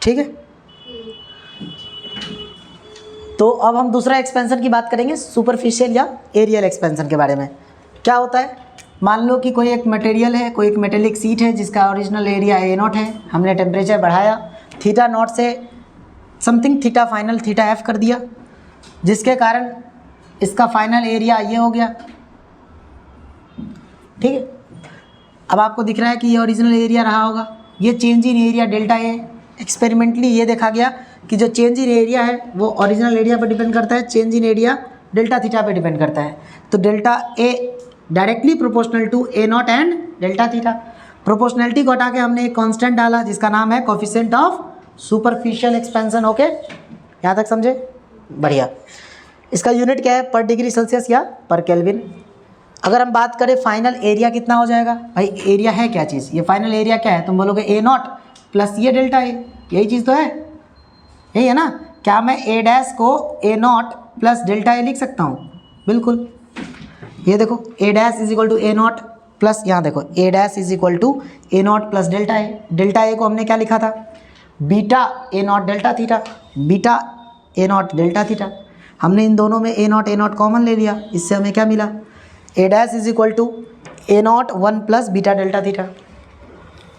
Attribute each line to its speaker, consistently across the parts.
Speaker 1: ठीक है। तो अब हम दूसरा एक्सपेंशन की बात करेंगे, सुपरफिशियल या एरियल एक्सपेंशन के बारे में। क्या होता है, मान लो कि कोई एक मटेरियल है, कोई एक मेटेलिक शीट है जिसका ओरिजिनल एरिया A0 है, हमने टेम्परेचर बढ़ाया थीटा नॉट से something theta final theta F कर दिया, जिसके कारण इसका फाइनल एरिया ये हो गया। ठीक है, अब आपको दिख रहा है कि ये ओरिजिनल एरिया रहा होगा, ये change in area delta A. Experimentally ये देखा गया कि जो चेंज इन एरिया है वो ओरिजिनल एरिया पर डिपेंड करता है, change in area delta theta पे डिपेंड करता है। तो delta A directly proportional to A0 and delta theta. Proportionality को हटा के हमने एक कांस्टेंट डाला जिसका नाम है coefficient of superficial expansion. Okay, यहाँ तक समझे? बढ़िया। इसका यूनिट क्या है, पर डिग्री सेल्सियस या पर केल्विन। अगर हम बात करें फाइनल एरिया कितना हो जाएगा, भाई एरिया है क्या चीज़, ये फाइनल एरिया क्या है, तुम बोलोगे A0 प्लस ये डेल्टा ए, यही चीज़ तो है, यही है ना। क्या मैं A डैश को A0 प्लस डेल्टा ए लिख सकता हूँ? बिल्कुल। ये देखो A dash is equal to A0 plus, यहाँ देखो A dash is equal to A0 plus delta A. Delta A को हमने क्या लिखा था, beta A0 delta theta, beta A0 delta theta. हमने इन दोनों में A0 कॉमन ले लिया, इससे हमें क्या मिला, A dash is equal to A0 1 plus beta delta theta.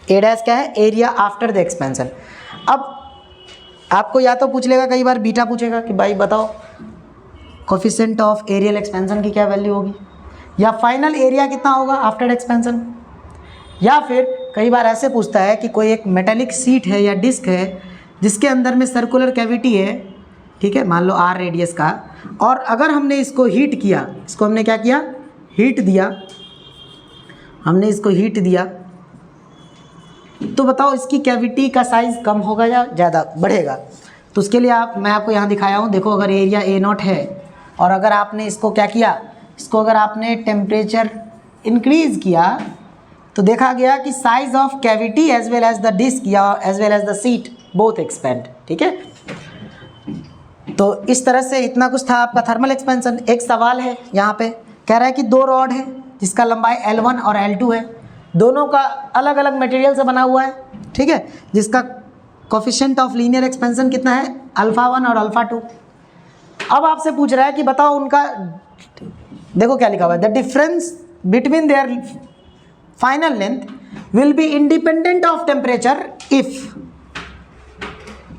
Speaker 1: A dash क्या है, एरिया आफ्टर द एक्सपेंशन। अब आपको या तो पूछ लेगा, कई बार बीटा पूछेगा कि भाई बताओ कोफिशिएंट ऑफ एरियल एक्सपेंशन की क्या वैल्यू होगी, या फाइनल एरिया कितना होगा आफ्टर एक्सपेंशन। या फिर कई बार ऐसे पूछता है कि कोई एक मेटेलिक शीट है या डिस्क है जिसके अंदर में सर्कुलर कैविटी है, ठीक है, मान लो R रेडियस का, और अगर हमने इसको हीट किया, इसको हमने क्या किया, हीट दिया, हमने इसको हीट दिया, तो बताओ इसकी कैविटी का साइज़ कम होगा या ज़्यादा बढ़ेगा। तो उसके लिए मैं आपको यहाँ दिखाया हूँ, देखो अगर एरिया A0 है और अगर आपने इसको क्या किया, इसको अगर आपने टेम्परेचर इंक्रीज़ किया तो देखा गया कि size of cavity as well as the disc या as well as the seat both expand. ठीक है, तो इस तरह से इतना कुछ था आपका थर्मल एक्सपेंशन। एक सवाल है यहाँ पे, कह रहा है कि दो रॉड है जिसका लंबाई L1 और L2 है, दोनों का अलग अलग मटेरियल से बना हुआ है, ठीक है, जिसका कोफिशिएंट ऑफ लीनियर एक्सपेंशन कितना है, α1 और α2। अब आपसे पूछ रहा है कि बताओ उनका, देखो क्या लिखा हुआ है, the difference between their final length will be independent of temperature if,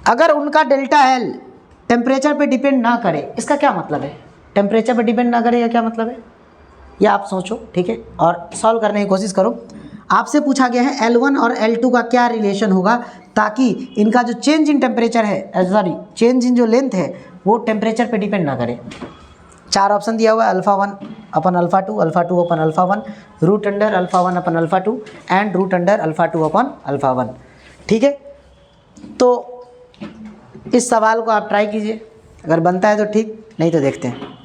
Speaker 1: अगर उनका डेल्टा एल टेम्परेचर पे डिपेंड ना करे। इसका क्या मतलब है, टेम्परेचर पे डिपेंड ना करे या क्या मतलब है, या आप सोचो, ठीक है, और सॉल्व करने की कोशिश करो। आपसे पूछा गया है L1 और L2 का क्या रिलेशन होगा ताकि इनका जो चेंज इन टेम्परेचर है, सॉरी चेंज इन जो लेंथ है वो टेम्परेचर पे डिपेंड ना करे। चार ऑप्शन दिया हुआ है, α1 upon α2, α2 upon α1, root under α1 upon α2 and root under α2 upon α1। ठीक है, तो इस सवाल को आप ट्राई कीजिए, अगर बनता है तो ठीक, नहीं तो देखते हैं।